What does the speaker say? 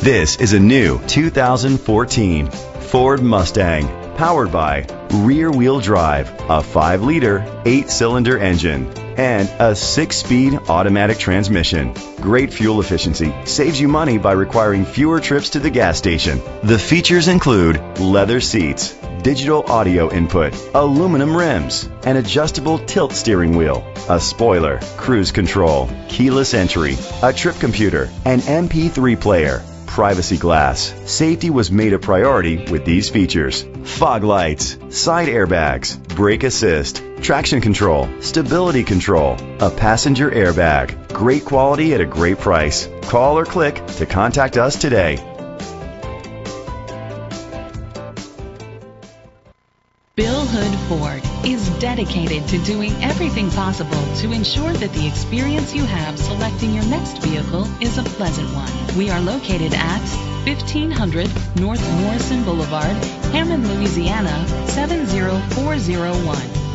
This is a new 2014 Ford Mustang, powered by rear-wheel drive, a 5-liter, 8-cylinder engine, and a 6-speed automatic transmission. Great fuel efficiency saves you money by requiring fewer trips to the gas station. The features include leather seats, digital audio input, aluminum rims, an adjustable tilt steering wheel, a spoiler, cruise control, keyless entry, a trip computer, an MP3 player, privacy glass. Safety was made a priority with these features: fog lights, side airbags, brake assist, traction control, stability control, a passenger airbag. Great quality at a great price. Call or click to contact us today. Bill Hood Ford is dedicated to doing everything possible to ensure that the experience you have selecting your next vehicle is a pleasant one. We are located at 1500 North Morrison Boulevard, Hammond, Louisiana 70401.